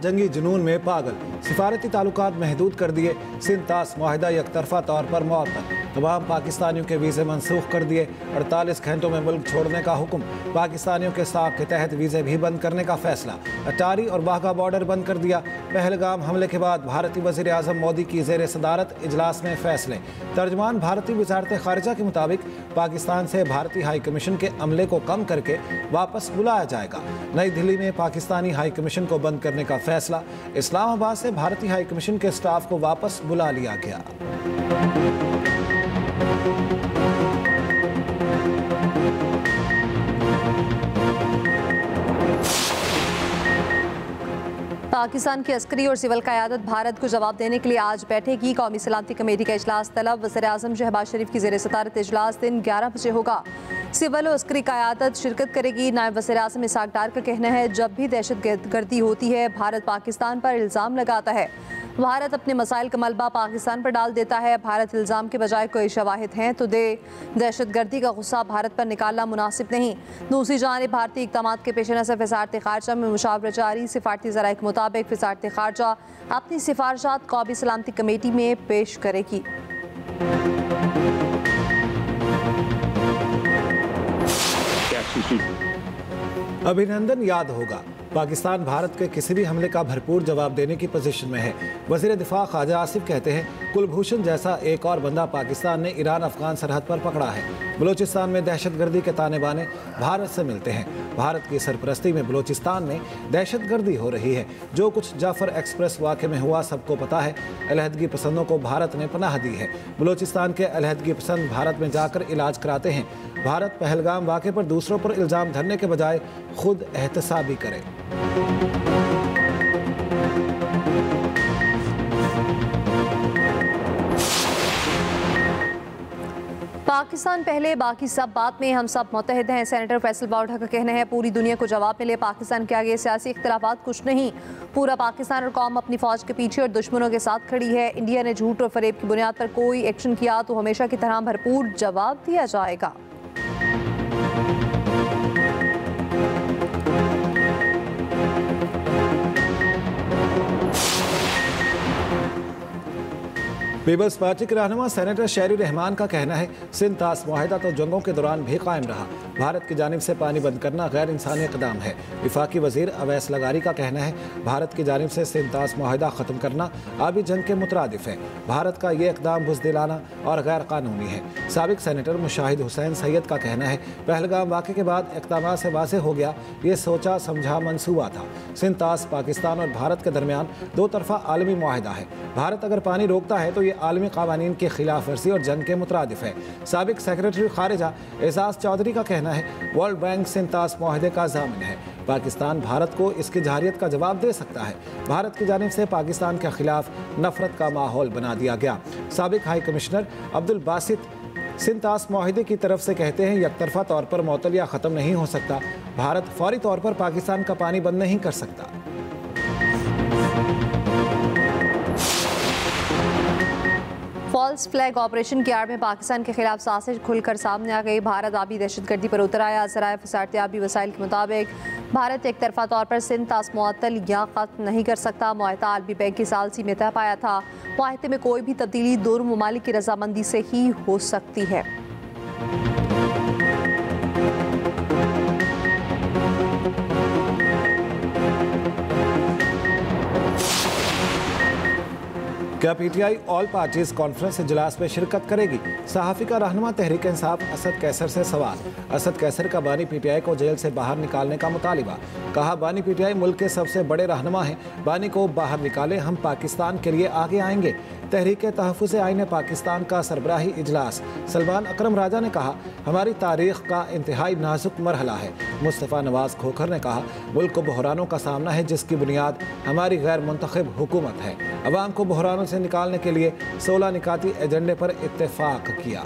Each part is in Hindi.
जंगी जुनून में पागल, सिफारती ताल्लुकात महदूद कर दिए। सिंध तास मुआहिदा यकतरफा तौर पर मुअत्तल, तमाम पाकिस्तानियों के वीज़े मनसूख कर दिए। 48 घंटों में मुल्क छोड़ने का हुक्म, पाकिस्तानियों के साख के तहत वीज़े भी बंद करने का फैसला। अटारी और वाघा बॉर्डर बंद कर दिया। पहलगाम हमले के बाद भारतीय वज़ीर आज़म मोदी की ज़ेर सदारत इजलास में फैसले। तर्जमान भारतीय वज़ारत ख़ारिजा के मुताबिक पाकिस्तान से भारतीय हाई कमीशन के अमले को कम करके वापस बुलाया जाएगा। नई दिल्ली में पाकिस्तानी हाई कमीशन को बंद करने का फैसला। इस्लामाबाद से भारतीय हाई कमीशन के स्टाफ को वापस बुला लिया गया। पाकिस्तान की अस्करी और सिविल क़यादत भारत को जवाब देने के लिए आज बैठेगी। कौमी सलामती कमेटी का इजलास तलब। वज़ीर आज़म शहबाज शरीफ की ज़ेर सदारत इजलास दिन 11 बजे होगा। सिविल और अस्करी क़यादत शिरकत करेगी। नायब वज़ीर आज़म इसहाक डार का कहना है, जब भी दहशत गर्दी होती है भारत पाकिस्तान पर इल्ज़ाम लगाता है। भारत अपने मसाइल का मलबा पाकिस्तान पर डाल देता है। भारत इल्ज़ाम के बजाय कोई शवाहिद हैं तो दे। दहशत गर्दी का गुस्सा भारत पर निकालना मुनासिब नहीं। दूसरी जानिब भारतीय इक़दाम के पेश नज़र वज़ारत ख़ारिजा में मुशावरत जारी। सिफारती ज़राए के मुताबिक वज़ारत ख़ारिजा अपनी सिफारिशात कौमी सलामती कमेटी में पेश करेगी। अभिनंदन याद होगा, पाकिस्तान भारत के किसी भी हमले का भरपूर जवाब देने की पोजीशन में है। वज़ीर दिफा ख्वाजा आसिफ कहते हैं, कुलभूषण जैसा एक और बंदा पाकिस्तान ने ईरान अफगान सरहद पर पकड़ा है। बलूचिस्तान में दहशतगर्दी के ताने बाने भारत से मिलते हैं। भारत की सरपरस्ती में बलूचिस्तान में दहशतगर्दी हो रही है। जो कुछ जाफर एक्सप्रेस वाक़े में हुआ सबको पता है। अलहदगी पसंदों को भारत ने पनाह दी है। बलूचिस्तान के अलहदगी पसंद भारत में जाकर इलाज कराते हैं। भारत पहलगाम वाक़े पर दूसरों पर इल्ज़ाम धरने के बजाय खुद एहतसाबी करे। पाकिस्तान पहले बाकी सब बात में, हम सब मुत्तहिद हैं। सेनेटर फैसल बावड़ा का कहना है, पूरी दुनिया को जवाब मिले, पाकिस्तान के आगे सियासी इख्तिलाफात कुछ नहीं। पूरा पाकिस्तान और कौम अपनी फौज के पीछे और दुश्मनों के साथ खड़ी है। इंडिया ने झूठ और फरेब की बुनियाद पर कोई एक्शन किया तो हमेशा की तरह भरपूर जवाब दिया जाएगा। पीपल्स पार्टी के रहनुमा सेनेटर शहरी रहमान का कहना है, सिंध तास मुआहिदा तो जंगों के दौरान भी कायम रहा। भारत की जानिब से पानी बंद करना गैर इंसानी इक़दाम है। वफाकी वज़ीर अवैस लगारी का कहना है, भारत की जानिब से सिंध तास मुआहिदा ख़त्म करना आबी जंग के मुतरादिफ है। भारत का ये इक़दाम बुज़दिलाना और गैर कानूनी है। साबिक सेनेटर मुशाहिद हुसैन सैयद का कहना है, पहलगाम वाक़े के बाद इक़दाम से वाज़ेह हो गया ये सोचा समझा मनसूबा था। सिंध तास पाकिस्तान और भारत के दरमियान दो तरफ़ा आलमी मुआहिदा है। भारत अगर पानी रोकता है तो ये आलमी कानून की खिलाफ वर्जी और जंग के मुतरादिफ है। साबिक सेक्रेटरी खारिजा एजाज चौधरी का कहना है, वर्ल्ड बैंक सिंध तास मुआहिदे का ज़ामिन है। पाकिस्तान भारत को इसकी जारियत का जवाब दे सकता है। भारत की जानिब से पाकिस्तान के खिलाफ नफरत का माहौल बना दिया गया। साबिक हाई कमिश्नर अब्दुल बासित सिंध तास मुआहिदे की तरफ से कहते हैं, यकतरफा तौर पर मुअत्तल या ख़त्म नहीं हो सकता। भारत फौरी तौर पर पाकिस्तान का पानी बंद नहीं कर सकता। फॉल्स फ्लैग ऑपरेशन की आड़ में पाकिस्तान के खिलाफ साजिश खुलकर सामने आ गई। भारत आबी दहशतगर्दी पर उतर आया। ज़राए फसारतियाबी वसाइल के मुताबिक भारत एक तरफा तौर पर सिंध तास मुअत्तल या ख़त्म नहीं कर सकता। मुआहिदा आलमी बैंक की सालसी में तय पाया था। मुआहिदे में कोई भी तब्दीली दोनों ममालिक की रजामंदी से ही हो सकती है। क्या पीटीआई ऑल पार्टीज कॉन्फ्रेंस इजलास में शिरकत करेगी? सहाफ़ी का रहनुमा तहरीक इंसाफ असद कैसर से सवाल। असद कैसर का बानी पीटीआई को जेल से बाहर निकालने का मुतालिबा। कहा, बानी पीटीआई मुल्क के सबसे बड़े रहनुमा हैं, बानी को बाहर निकाले, हम पाकिस्तान के लिए आगे आएंगे। तहरीक तहफ़्फ़ुज़ आईन पाकिस्तान का सरबराही इजलास। सलमान अकरम राजा ने कहा, हमारी तारीख का इंतहाई नाजुक मरहला है। मुस्तफ़ा नवाज़ खोखर ने कहा, मुल्क को बहरानों का सामना है जिसकी बुनियाद हमारी गैर मुंतखब हुकूमत है। अवाम को बहरानों से निकालने के लिए 16 निकाती एजेंडे पर इत्तेफाक किया।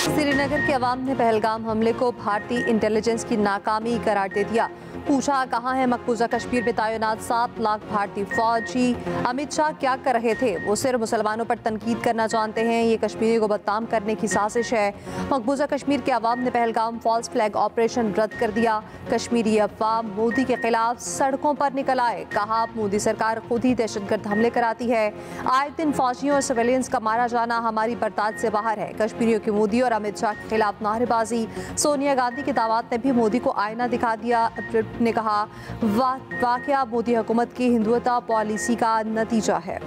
श्रीनगर के अवाम ने पहलगाम हमले को भारतीय इंटेलिजेंस की नाकामी करार दे दिया। पूछा कहाँ है मकबूजा कश्मीर में तैनात 7 लाख भारतीय फौजी। अमित शाह क्या कर रहे थे? वो सिर्फ मुसलमानों पर तनकीद करना जानते हैं। ये कश्मीरियों को बदनाम करने की साजिश है। मकबूजा कश्मीर के अवाम ने पहलगाम फॉल्स फ्लैग ऑपरेशन रद्द कर दिया। कश्मीरी अवाम मोदी के खिलाफ सड़कों पर निकल आए। कहा मोदी सरकार खुद ही दहशतगर्द हमले कराती है। आए दिन फौजियों और सिविलियंस का मारा जाना हमारी बर्दाश्त से बाहर है। कश्मीरियों की मोदी और अमित शाह के खिलाफ नारेबाजी। सोनिया गांधी की दावत ने भी मोदी को आईना दिखा दिया। ने कहा वाकया मोदी हुकूमत की हिंदुत्व पॉलिसी का नतीजा है।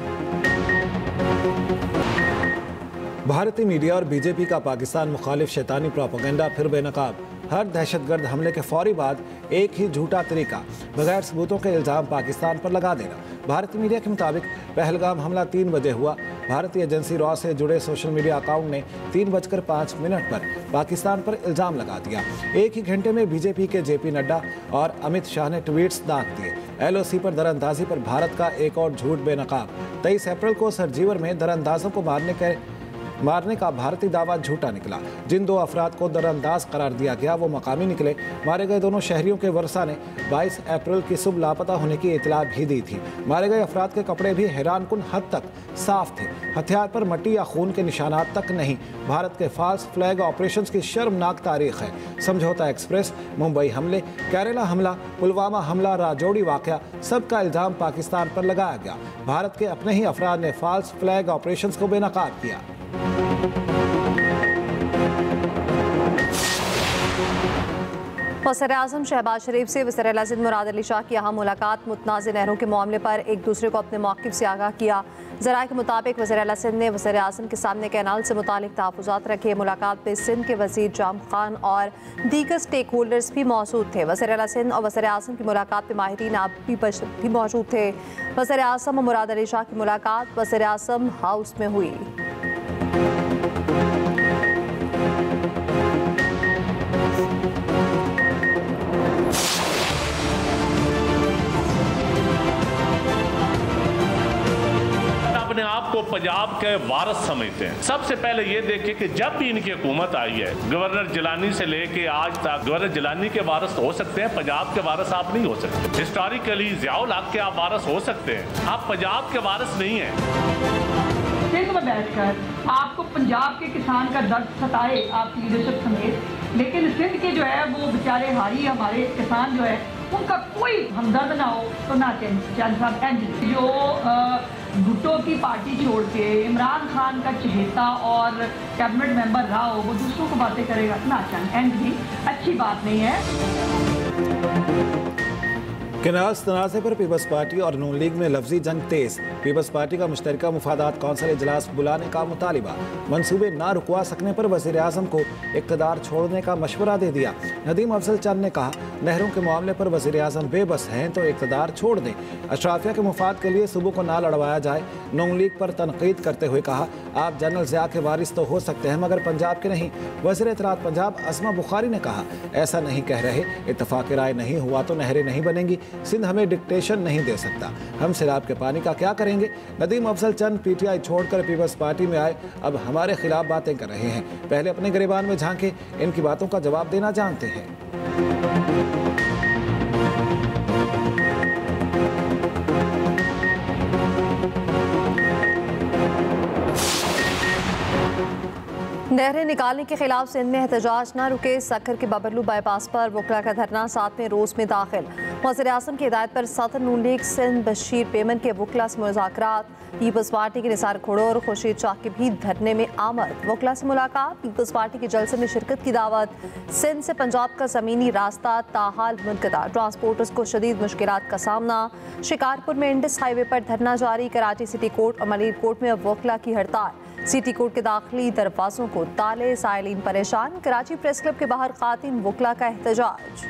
भारतीय मीडिया और बीजेपी का पाकिस्तान मुखालिफ शैतानी प्रोपेगेंडा फिर बेनकाब। हर दहशतगर्द हमले के फौरी बाद एक ही झूठा तरीका, बगैर सबूतों के इल्ज़ाम पाकिस्तान पर लगा देना। भारतीय मीडिया के मुताबिक पहलगाम हमला 3 बजे हुआ। भारतीय एजेंसी रॉ से जुड़े सोशल मीडिया अकाउंट ने 3:05 पर पाकिस्तान पर इल्ज़ाम लगा दिया। एक ही घंटे में बीजेपी के जेपी नड्डा और अमित शाह ने ट्वीट्स दाग दिए। LOC पर दरअंदाजी पर भारत का एक और झूठ बेनकाब। 23 अप्रैल को सरजीवर में दरअंदाजों को मारने का भारतीय दावा झूठा निकला। जिन 2 अफराद को दरअंदाज करार दिया गया वो मकामी निकले। मारे गए दोनों शहरियों के वर्षा ने 22 अप्रैल की सुबह लापता होने की इतला भी दी थी। मारे गए अफराद के कपड़े भी हैरानकुन हद तक साफ थे। हथियार पर मट्टी या खून के निशानात तक नहीं। भारत के फॉल्स फ्लैग ऑपरेशंस की शर्मनाक तारीख है। समझौता एक्सप्रेस, मुंबई हमले, केरला हमला, पुलवामा हमला, राजौरी वाकया, सबका इल्ज़ाम पाकिस्तान पर लगाया गया। भारत के अपने ही अफराद ने फॉल्स फ्लैग ऑपरेशंस को बेनकाब किया। वज़ीर-ए-आज़म शहबाज शरीफ से वज़ीर-ए-आला सिंध मुराद अली शाह की अहम मुलाकात। मुतनाज़ नहरों के मामले पर एक दूसरे को अपने मौक़िफ़ से आगाह किया। ज़राए के मुताबिक वज़ीर-ए-आला सिंध ने वज़ीर-ए-आज़म के सामने कैनाल से मुतालिक तहफ़्फ़ुज़ात रखे। मुलाकात में सिंध के वज़ीर जाम खान और दीगर स्टेक होल्डर्स भी मौजूद थे। वज़ीर-ए-आला सिंध और वज़ीर-ए-आज़म की मुलाकात में माहिरीन भी मौजूद थे। वज़ीर-ए-आज़म और मुराद अली शाह की मुलाकात वज़ीर-ए-आज़म हाउस में हुई। अपने आप को पंजाब के वारिस समझते हैं। सबसे पहले ये देखें कि जब भी इनकी हुकूमत आई है, गवर्नर जिलानी से लेके आज तक, गवर्नर जिलानी के वारिस हो सकते हैं, पंजाब के वारिस आप नहीं हो सकते। हिस्टोरिकली ज़ियाउल हक के आप वारिस हो सकते हैं, आप पंजाब के वारिस नहीं हैं। सिंध में बैठकर आपको पंजाब के किसान का दर्द सताए आपकी लीडरशिप समेत, लेकिन सिंध के जो है वो बेचारे हारी हमारे किसान जो है उनका कोई हमदर्द ना हो तो ना चैन साहब जो भुट्टो की पार्टी छोड़ के इमरान खान का चहेता और कैबिनेट मेंबर रहा हो वो दूसरों को बातें करेगा ना चैन भी अच्छी बात नहीं है। केनास तनाज़े पर पीपल्स पार्टी और नून लीग में लफ्जी जंग तेज। पीपल्स पार्टी का मुश्तरका मुफादात कौंसिल इजलास बुलाने का मुतालिबा। मंसूबे ना रुकवा सकने पर वज़ीर आज़म को इक़्तिदार छोड़ने का मशवरा दे दिया। नदीम अफजल चंद ने कहा नहरों के मामले पर वज़ीर आज़म बेबस हैं तो इक़्तिदार छोड़ दें। अशराफिया के मुफाद के लिए सूबों को ना लड़वाया जाए। नून लीग पर तनकीद करते हुए कहा आप जनरल ज़िया के वारिस तो हो सकते हैं मगर पंजाब के नहीं। वज़ीर इत्तलात पंजाब असमा बुखारी ने कहा ऐसा नहीं कह रहे, इत्तफाक़ राय नहीं हुआ तो नहरें नहीं बनेंगी। सिंध हमें डिक्टेशन नहीं दे सकता, हम सैलाब के पानी का क्या करेंगे। नदीम अफजल चंद PTI छोड़कर पीपल्स पार्टी में आए, अब हमारे खिलाफ बातें कर रहे हैं। पहले अपने गिरेबान में झांके, इनकी बातों का जवाब देना जानते हैं। नहरें निकालने के खिलाफ सिंध में एहतजाज न रुके। सक्खर के बबरलू बाईपास पर वकला का धरना 7वें रोज में दाखिल। वज़ीर आज़म की हिदायत पर सदर नून लीग सिंध बशीर पेमन के वकला से मुज़ाकरात। पीपल्स पार्टी के निसार खोड़ोर खुर्शीद शाह के भी धरने में आमद। वकला से मुलाकात, पीपल्स पार्टी के जलसे में शिरकत की दावत। सिंध से पंजाब का ज़मीनी रास्ता ताहाल मुनक़ता, ट्रांसपोर्टर्स को शदीद मुश्किलात का सामना। शिकारपुर में इंडस हाईवे पर धरना जारी। कराची सिटी कोर्ट और मलीर कोर्ट में अब वकला की हड़ताल। सिटी कोर्ट के दाखिली दरवाजों को ताले, साइलिन परेशान। कराची प्रेस क्लब के बाहर खातिन वकला का एहतजाज।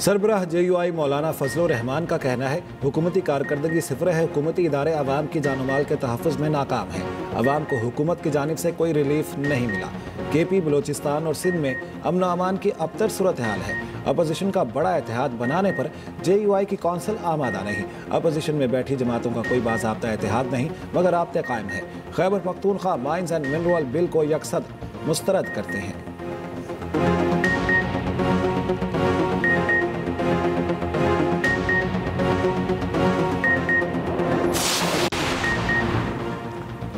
सरबराह JUI मौलाना फजलुर रहमान का कहना है, हुकूमती कारकर्दगी सिफर है। हुकूमती इदारे आवाम की जान माल के तहफ़्फ़ुज़ में नाकाम है। आवाम को हुकूमत की जानिब से कोई रिलीफ नहीं मिला। KP, बलोचिस्तान और सिंध में अमन व अमान की अबतर सूरत हाल है। अपोजिशन का बड़ा इत्तेहाद बनाने पर JUI की कौंसिल आमादा नहीं। अपोजिशन में बैठी जमातों का कोई बाज़ाब्ता इत्तेहाद नहीं, मगर राब्ते कायम है। Khyber Pakhtunkhwa mines and mineral bill को यकसद मुस्तरद करते हैं।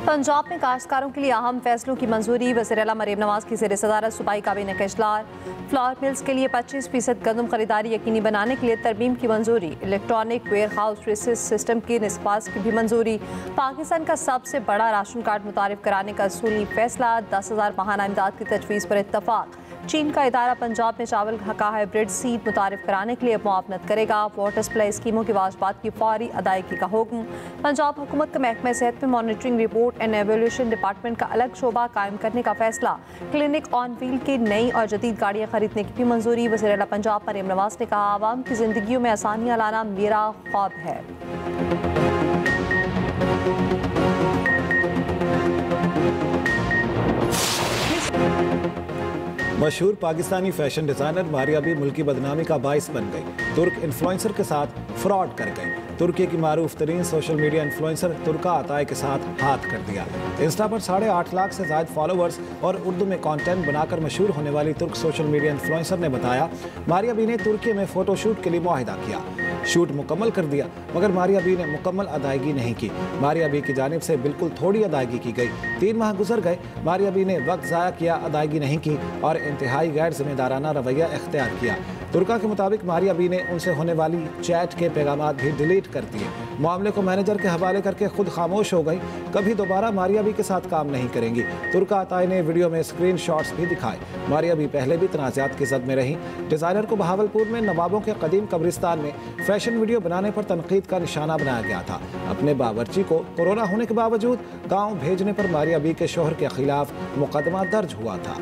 पंजाब में काश्तकारों के लिए अहम फैसलों की मंजूरी। वज़ीर आला मरीम नवाज की ज़ेर सदारत सूबाई काबीना का इजलास। फ्लावर मिल्स के लिए 25% गंदम खरीदारी यकीनी बनाने के लिए तरमीम की मंजूरी। इलेक्ट्रॉनिक वेयर हाउस रेसिस सिस्टम की निस्पास की भी मंजूरी। पाकिस्तान का सबसे बड़ा राशन कार्ड मुतारिफ कराने का असूली फैसला। 10,000 माहाना इमदाद की तजवीज़ पर इत्तफाक। चीन का इदारा पंजाब में चावल का हाइब्रिड सीड मुतारिफ कराने के लिए मुआवनत करेगा। वाटर सप्लाई स्कीमों की वाजबात की फौरी अदायगी का हुक्म। पंजाब हुकूमत का महकमा सेहत में monitoring report and evaluation department का अलग शोबा कायम करने का फैसला। क्लिनिक ऑन व्हील की नई और जदीद गाड़ियाँ खरीदने की भी मंजूरी। वज़ीर आला पंजाब मरीम नवाज ने कहा, आवाम की जिंदगियों में आसानियाँ लाना मेरा ख्वाब है। मशहूर Pakistani fashion designer Maria B मुल्की बदनामी का बाइस बन गई। तुर्क इन्फ्लुएंसर के साथ फ्रॉड कर गई। तुर्की की मारूफ तरीन सोशल मीडिया इन्फ्लुएंसर तुर्का अताए के साथ हाथ कर दिया। इंस्टा पर 8.5 लाख से ज़ायद फॉलोअर्स और उर्दू में कंटेंट बनाकर मशहूर होने वाली तुर्क सोशल मीडिया इन्फ्लुएंसर ने बताया, मारिया बी ने तुर्की में फ़ोटोशूट के लिए मुआहिदा किया। शूट मुकम्मल कर दिया, मगर मारिया बी ने मुकम्मल अदायगी नहीं की। मारिया बी की जानिब से बिल्कुल थोड़ी अदायगी की गई। 3 माह गुजर गए, मारिया बी ने वक्त ज़ाया किया, अदायगी नहीं की और इंतहाई गैर जिम्मेदाराना रवैया इख्तियार किया। तुर्का के मुताबिक मारिया बी ने उनसे होने वाली चैट के पैगाम भी डिलीट कर दिए। मामले को मैनेजर के हवाले करके खुद खामोश हो गई। कभी दोबारा मारिया बी के साथ काम नहीं करेंगी। तुर्का अताई ने वीडियो में स्क्रीन शॉट्स भी दिखाए। मारिया बी पहले भी तनाज़ात की जद में रही। डिज़ाइनर को बहावलपुर में नवाबों के कदीम कब्रिस्तान में फैशन वीडियो बनाने पर तनकीद का निशाना बनाया गया था। अपने बावर्ची को कोरोना होने के बावजूद गाँव भेजने पर मारिया बी के शोहर के खिलाफ मुकदमा दर्ज हुआ था।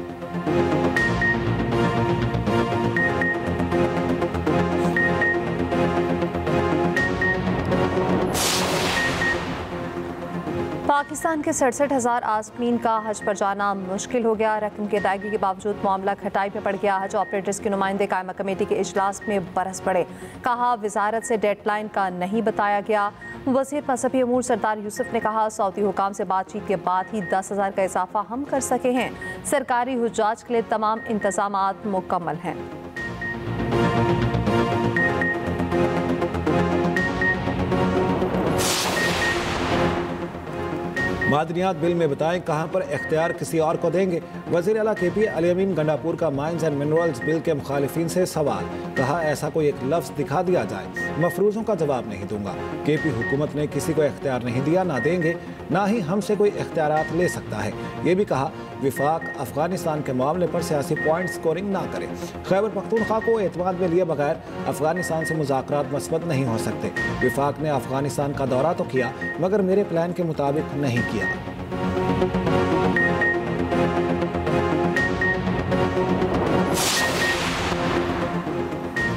पाकिस्तान के 67,000 आज़मीन का हज पर जाना मुश्किल हो गया। रकम की अदायगी के बावजूद मामला खटाई में पड़ गया। हज ऑपरेटर्स के नुमाइंदे कायमा कमेटी के इजलास में बरस पड़े। कहा, वजारत से डेडलाइन का नहीं बताया गया। वज़ीर मज़हबी अमूर सरदार यूसुफ ने कहा, सऊदी हुकाम से बातचीत के बाद ही 10,000 का इजाफा हम कर सके हैं। सरकारी हुज्जाज के लिए तमाम इंतजामात मुकम्मल हैं। मादनियात बिल में बताएं कहां पर इख्तियार किसी और को देंगे। वज़ीर आला KP अली अमीन गंडापुर का माइंस एंड मिनरल्स बिल के मुखालिफिन से सवाल। कहा, ऐसा कोई एक लफ्ज़ दिखा दिया जाए, मफरूज़ों का जवाब नहीं दूंगा। KP हुकूमत ने किसी को इख्तियार नहीं दिया, ना देंगे, ना ही हमसे कोई इख्तियारात ले सकता है। ये भी कहा, विफाक अफगानिस्तान के मामले पर सियासी पॉइंट स्कोरिंग ना करे। खैबर पख्तूनख्वा को एतमाद में लिए बगैर अफगानिस्तान से मुज़ाकरात मस्बत नहीं हो सकते। विफाक ने अफगानिस्तान का दौरा तो किया, मगर मेरे प्लान के मुताबिक नहीं किया।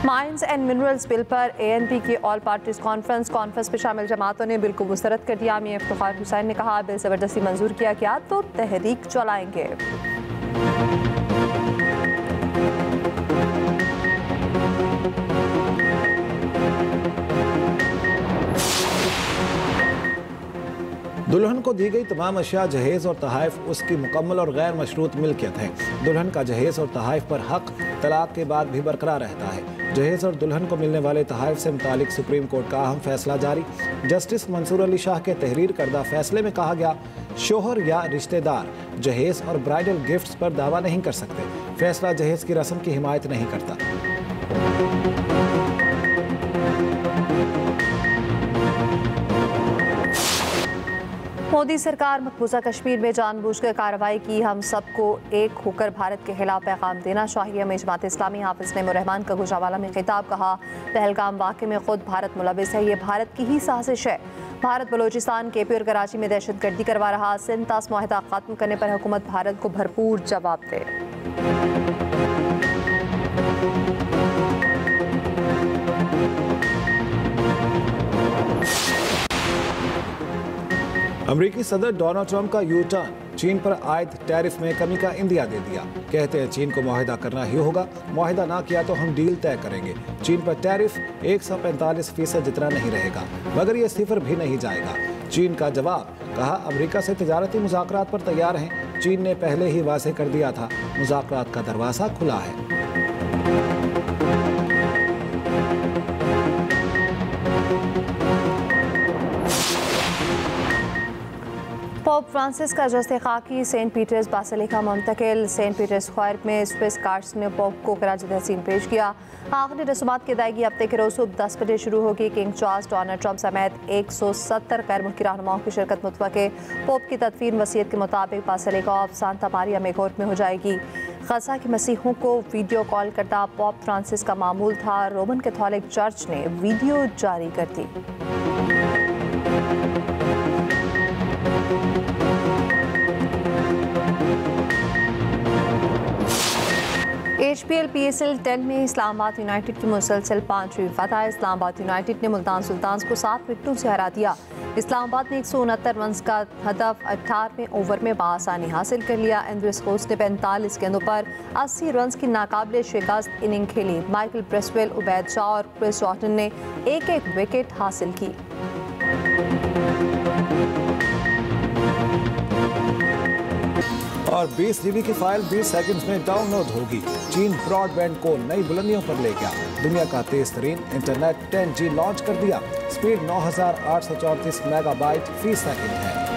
माइंस एंड मिनरल्स बिल पर ANP की ऑल पार्टीज कॉन्फ्रेंस में शामिल जमातों ने बिल को मुस्तरद कर दिया। मियां इफ्तिखार हुसैन ने कहा, बिल ज़बरदस्ती मंजूर किया गया तो तहरीक चलाएंगे। दुल्हन को दी गई तमाम अशिया जहेज़ और तहाइफ उसकी मुकम्मल और गैर मशरूत मिल्कियत है। दुल्हन का जहेज़ और तहाइफ पर हक तलाक के बाद भी बरकरार रहता है। जहेज़ और दुल्हन को मिलने वाले तहाइफ से मुतालिक सुप्रीम कोर्ट का अहम फैसला जारी। जस्टिस मंसूर अली शाह के तहरीर करदा फैसले में कहा गया, शोहर या रिश्तेदार जहेज़ और ब्राइडल गिफ्ट्स पर दावा नहीं कर सकते। फैसला जहेज़ की रस्म की हिमायत नहीं करता। मोदी सरकार मकबूजा कश्मीर में जानबूझकर कार्रवाई की। हम सबको एक होकर भारत के खिलाफ पैगाम देना चाहिए। में जमात इस्लामी हाफिज नईमुर रहमान का गुजरावाला में खिताब। कहा, पहलगाम वाक़े में खुद भारत मुलविस है। ये भारत की ही साजिश है। भारत बलोचिस्तान, KP और कराची में दहशतगर्दी करवा रहा। सिंध तास मुआहिदा खत्म करने पर हुकूमत भारत को भरपूर जवाब दे। अमेरिकी सदर डोनाल्ड ट्रंप का यू टर्न, चीन पर आयद टैरिफ में कमी का इंदिया दे दिया। कहते हैं चीन को मुआहदा करना ही होगा, मुआहदा ना किया तो हम डील तय करेंगे। चीन पर टैरिफ 145% जितना नहीं रहेगा, मगर ये सिफर भी नहीं जाएगा। चीन का जवाब, कहा अमेरिका से तिजारती मुज़ाकरात पर तैयार हैं। चीन ने पहले ही वाज़ेह कर दिया था, मुज़ाकरात का दरवाज़ा खुला है। पोप फ्रांसिस का जस्ते खाकी सेंट पीटर्स बासिलिका मुंतकिल। सेंट पीटर्स स्क्वायर में स्विस गार्ड्स ने पोप को खराज तहसीन पेश किया। आखिरी रसूमात की अदायगी हफ्ते के रोज सुबह 10 बजे शुरू होगी। किंग चार्ल्स, डोनाल्ड ट्रंप समेत 170 गैर मुल्की रहनुमाओं की शिरकत मुतवक्के। पोप की तदफीन वसीयत के मुताबिक बासिलिका ऑफ सांता मारिया मेगोर्ट में हो जाएगी। गजा के मसीहों को वीडियो कॉल करता पोप फ्रांसिस का मामूल था। रोमन कैथोलिक चर्च ने वीडियो जारी कर दी। HPL PSL 10 में इस्लामाबाद यूनाइटेड की मुसलसल 5वीं फतह। इस्लामाबाद यूनाइटेड ने मुल्तान सुल्तान्स को 7 विकेटों से हरा दिया। इस्लामाबाद ने 169 रन का हदफ 18वें ओवर में बआसानी हासिल कर लिया। एंड्रेस कोच ने 45 गेंदों पर 80 रन की नाकाबिले शिकस्त इनिंग खेली। माइकल ब्रेसवेल, उबैद शाह और क्रिस जॉर्डन ने एक विकेट हासिल की। और 20 GB की फाइल 20 सेकंड्स में डाउनलोड होगी। चीन ब्रॉडबैंड को नई बुलंदियों पर ले गया। दुनिया का तेज तरीन इंटरनेट 10G लॉन्च कर दिया। स्पीड 9834 मेगाबाइट फी सेकंड है।